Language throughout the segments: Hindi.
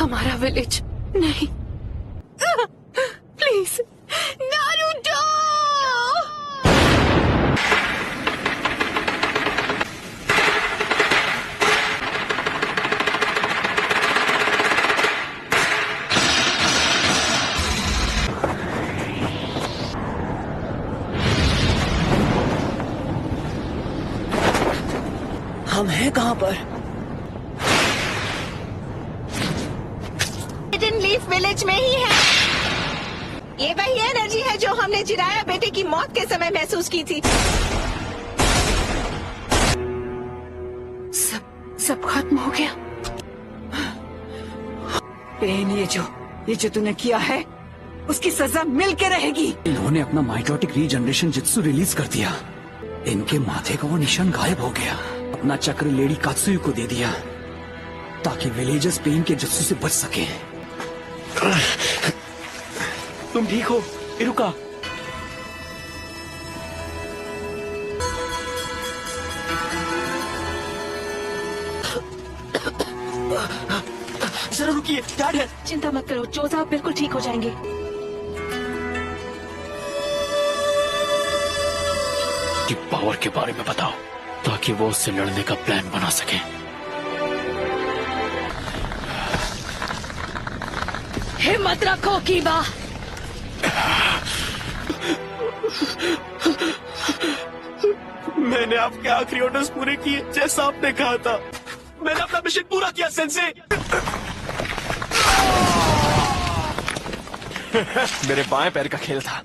हमारा विलेज नहीं। Please Naruto. हम हैं कहाँ पर? हिडन लीफ विलेज में ही है। ये वही एनर्जी है जो हमने जिराया बेटे की मौत के समय महसूस की थी। सब खत्म हो गया। पेन, ये जो तूने किया है उसकी सजा मिल के रहेगी। इन्होंने अपना माइटोटिक रीजनरेशन जित्सु रिलीज कर दिया। इनके माथे का वो निशान गायब हो गया। अपना चक्र लेडी कात्सुयु को दे दिया ताकि विलेजर्स पेन के जित्सु से बच सके। तुम ठीक हो इरुका? जरा रुकिए, डैड है। चिंता मत करो, जो साहब बिल्कुल ठीक हो जाएंगे। कि पावर के बारे में बताओ ताकि वो उससे लड़ने का प्लान बना सके। हिम्मत रखो कीबा। मैंने आपके आखिरी ऑर्डर्स पूरे किए जैसा आपने कहा था। मैंने अपना मिशन पूरा किया सेंसे। मेरे बाएं पैर का खेल था।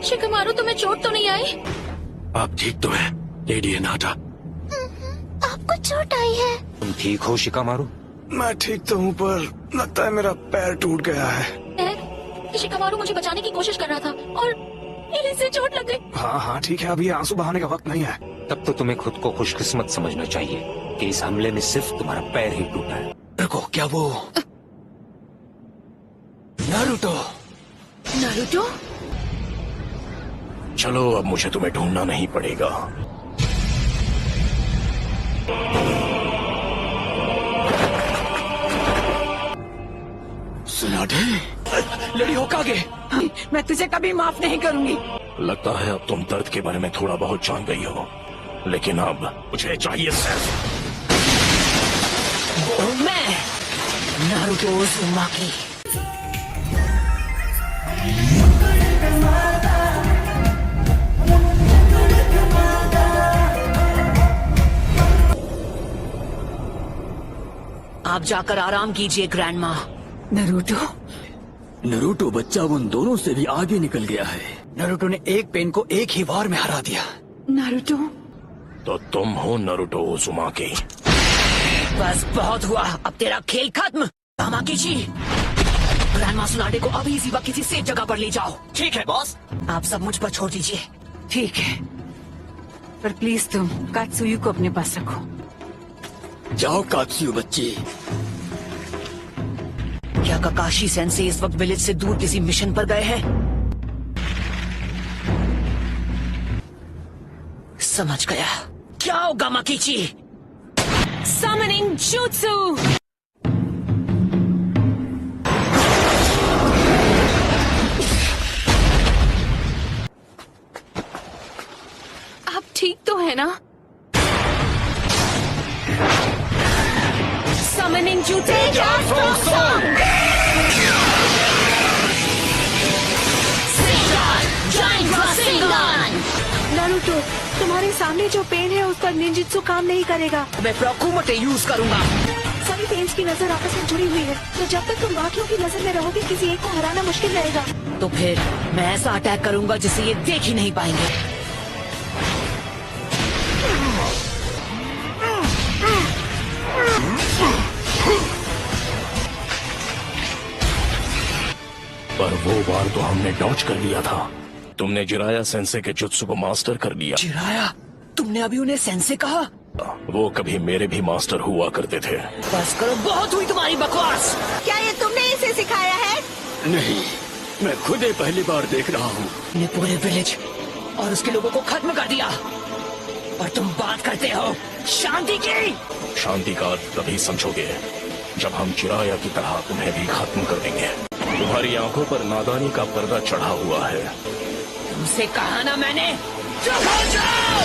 शिकमारू, तुम्हें चोट तो नहीं आई? आप ठीक तो हैं लेडी एनाटा? आपको चोट आई है? तुम ठीक हो शिकामारू? मैं ठीक तो हूँ पर लगता है मेरा पैर टूट गया है। शिकमारू मुझे बचाने की कोशिश कर रहा था और इसे चोट लग गई। हाँ ठीक है, अभी आंसू बहाने का वक्त नहीं है। तब तो तुम्हें खुद को खुशकिस्मत समझना चाहिए कि इस हमले में सिर्फ तुम्हारा पैर ही टूटा है। रुको, क्या वो नारुतो? नारुतो? चलो अब मुझे तुम्हें ढूंढना नहीं पड़ेगा। सुनाटे लेडी होकागे, मैं तुझे कभी माफ नहीं करूंगी। लगता है अब तुम दर्द के बारे में थोड़ा बहुत जान गई हो, लेकिन अब मुझे चाहिए सिर्फ मैं नारुतो उज़ुमाकी। आप जाकर आराम कीजिए ग्रैंडमा। नरूटो बच्चा उन दोनों से भी आगे निकल गया है। नरूटो ने एक पेन को एक ही वार में हरा दिया। नारुतो? तो तुम हो नारुतो उज़ुमाकी। बस बहुत हुआ, अब तेरा खेल खत्म। तामाकीची, ग्रैंडमा सुनाडे को अभी इसी वक्त किसी सेफ जगह पर ले जाओ। ठीक है बॉस। आप सब मुझ पर छोड़ दीजिए। ठीक है, पर प्लीज तुम कात्सुयु को अपने पास रखो। जाओ कात्सुयु बच्ची। क्या काकाशी सेंसे इस वक्त विलेज से दूर किसी मिशन पर गए हैं? समझ गया। क्या होगा माकीची? Summoning Jutsu! आप ठीक तो है ना? Summoning Jutsu! नारुतो, तुम्हारे सामने जो पेन है उस पर निंजित्सु काम नहीं करेगा। मैं प्रोकुमोटे यूज करूंगा। सभी पेन्स की नजर आपस में जुड़ी हुई है, तो जब तक तुम बाकियों की नजर में रहोगे किसी एक को हराना मुश्किल रहेगा। तो फिर मैं ऐसा अटैक करूंगा जिसे ये देख ही नहीं पाएंगे। पर वो बार तो हमने डॉज कर लिया था। तुमने जिराया सेंसे के जुत्सु को मास्टर कर लिया। जिराया? तुमने अभी उन्हें सेंसे कहा? वो कभी मेरे भी मास्टर हुआ करते थे। बस करो, बहुत हुई तुम्हारी बकवास। क्या ये तुमने इसे सिखाया है? नहीं, मैं खुद ही पहली बार देख रहा हूँ। ने पूरे विलेज और उसके लोगों को खत्म कर दिया। और तुम बात करते हो शांति की। शांति का अर्थ तभी समझोगे जब हम चिराया की तरह तुम्हें भी खत्म कर देंगे। तुम्हारी आंखों पर नादानी का पर्दा चढ़ा हुआ है। तुमसे कहा ना मैंने, चुप हो जाओ।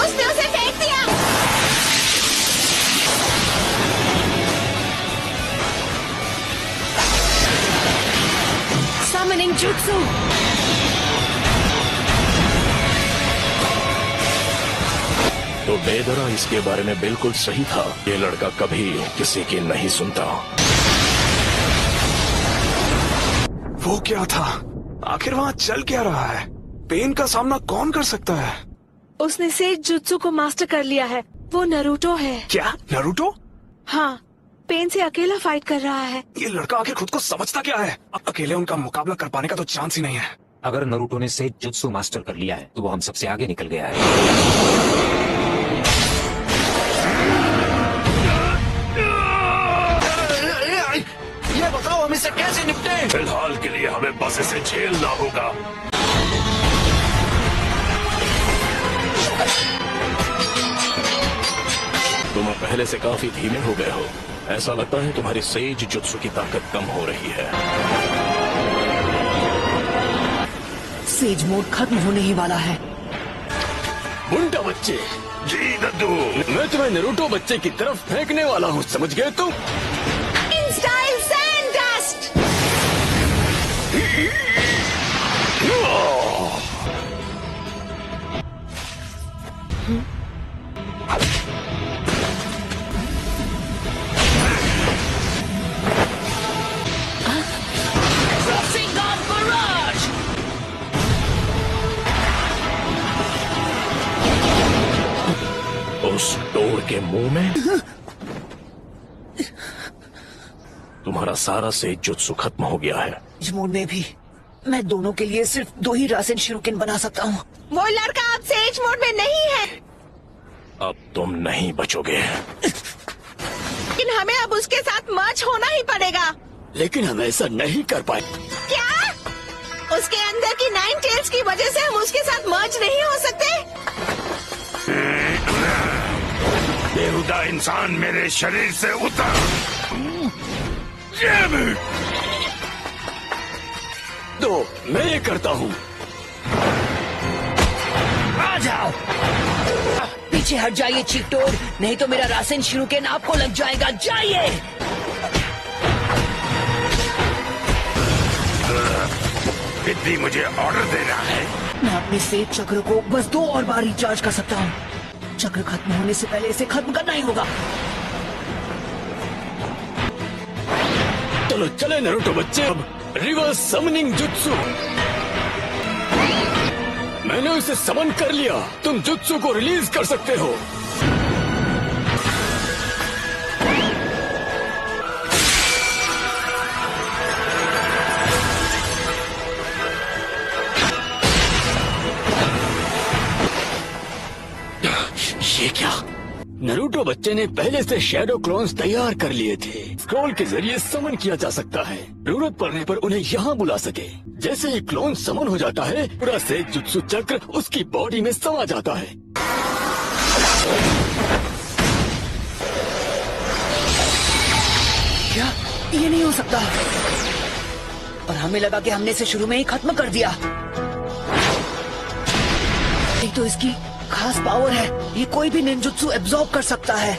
उसने उसे फेंक दिया। Summoning Jutsu। तो बेदरा इसके बारे में बिल्कुल सही था। ये लड़का कभी किसी की नहीं सुनता। वो क्या था? आखिर वहाँ चल क्या रहा है? पेन का सामना कौन कर सकता है? उसने सेज जुत्सु को मास्टर कर लिया है। वो नरूटो है। क्या नारुतो? हाँ, पेन से अकेला फाइट कर रहा है। ये लड़का आखिर खुद को समझता क्या है? अकेले उनका मुकाबला कर पाने का तो चांस ही नहीं है। अगर नरूटो ने सेज जुत्सु मास्टर कर लिया है तो वो हम सबसे आगे निकल गया है। ये बताओ हम इसे कैसे निपटे? फिलहाल के लिए हमें बस इसे झेलना होगा। तुम पहले से काफी धीमे हो गए हो। ऐसा लगता है तुम्हारी सेज जुत्सु की ताकत कम हो रही है। सेज मोड खत्म होने ही वाला है। मुंडा बच्चे। जी दद्दू। मैं तुम्हें नारुतो बच्चे की तरफ फेंकने वाला हूँ, समझ गए तुम? In style sand dust. Rasengan Barrage। उस डोर के मुंह में तुम्हारा सारा सेज जुत्सु खत्म हो गया है। इस मोड में भी मैं दोनों के लिए सिर्फ 2 ही रासेन शिरुकेन बना सकता हूँ। वो लड़का अब सेज मोड में नहीं है, अब तुम नहीं बचोगे। लेकिन हमें अब उसके साथ मर्ज होना ही पड़ेगा। लेकिन हम ऐसा नहीं कर पाए। क्या? उसके अंदर की 9 टेल्स की वजह से हम उसके साथ मर्ज नहीं हो सकते? बेहुदा इंसान मेरे शरीर से उतर। तो मैं ये करता हूँ। आ जाओ, पीछे हट जाइए चीकटोड, नहीं तो मेरा रासेन शिरुकेन आपको लग जाएगा। जाइए। विद्धि मुझे ऑर्डर देना है। मैं अपने सेज चक्र को बस 2 और बार रिचार्ज कर सकता हूँ। चक्र खत्म होने से पहले इसे खत्म करना ही होगा। चलो चले नारुतो बच्चे। अब रिवर्स समनिंग जुत्सु। मैंने उसे समन कर लिया। तुम जुत्सु को रिलीज कर सकते हो। ये क्या? नारुतो बच्चे ने पहले से शैडो क्लोन्स तैयार कर लिए थे। स्क्रॉल के जरिए समन किया जा सकता है। जरूरत पड़ने पर उन्हें यहाँ बुला सके। जैसे ही क्लोन समन हो जाता है, पूरा सेज जुत्सु चक्र उसकी बॉडी में समा जाता है। क्या? ये नहीं हो सकता। और हमें लगा कि हमने इसे शुरू में ही खत्म कर दिया। एक तो इसकी खास पावर है, ये कोई भी निंजुत्सु एब्जॉर्ब कर सकता है।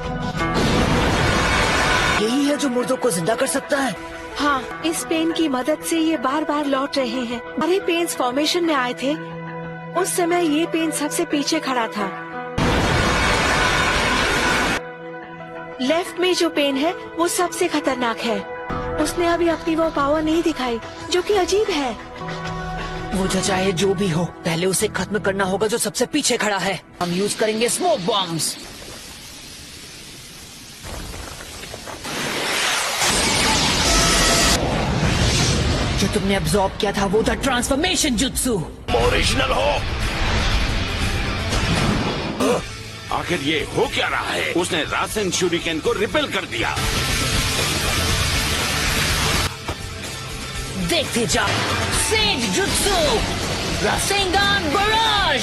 यही है जो मुर्दों को जिंदा कर सकता है। हाँ, इस पेन की मदद से ये बार बार लौट रहे हैं। अरे पेन्स फॉर्मेशन में आए थे, उस समय ये पेन सबसे पीछे खड़ा था। लेफ्ट में जो पेन है वो सबसे खतरनाक है। उसने अभी अपनी वो पावर नहीं दिखाई, जो कि अजीब है। वो जो चाहे जो भी हो, पहले उसे खत्म करना होगा जो सबसे पीछे खड़ा है। हम यूज करेंगे स्मोक बॉम्ब्स। जो तुमने अब्सॉर्ब किया था वो था ट्रांसफॉर्मेशन जुत्सु। ओरिजिनल हो। आखिर ये हो क्या रहा है? उसने रासेन शूरिकेन को रिपेल कर दिया। देखते जाओ, सेज जुत्सु, रासेंगान बराज।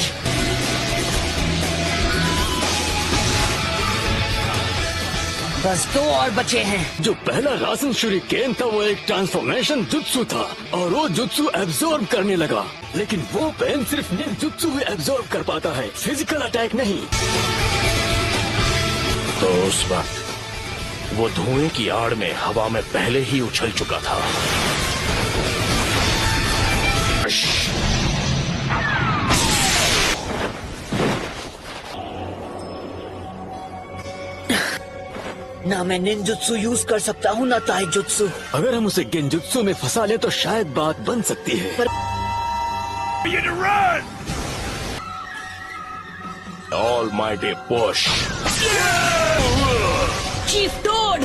बस 2 और बचे हैं। जो पहला रासन शूरिकेन था वो एक ट्रांसफॉर्मेशन जुत्सु था और वो जुत्सु एब्जॉर्ब करने लगा, लेकिन वो पेन सिर्फ निंजुत्सु ही एब्जॉर्ब कर पाता है, फिजिकल अटैक नहीं। तो उस वक्त वो धुएं की आड़ में हवा में पहले ही उछल चुका था। ना मैं निंजुत्सु यूज कर सकता हूँ ना ताइजुत्सु। अगर हम उसे गेंजुत्सु में फंसा ले तो शायद बात बन सकती है। Almighty push. Chief toad!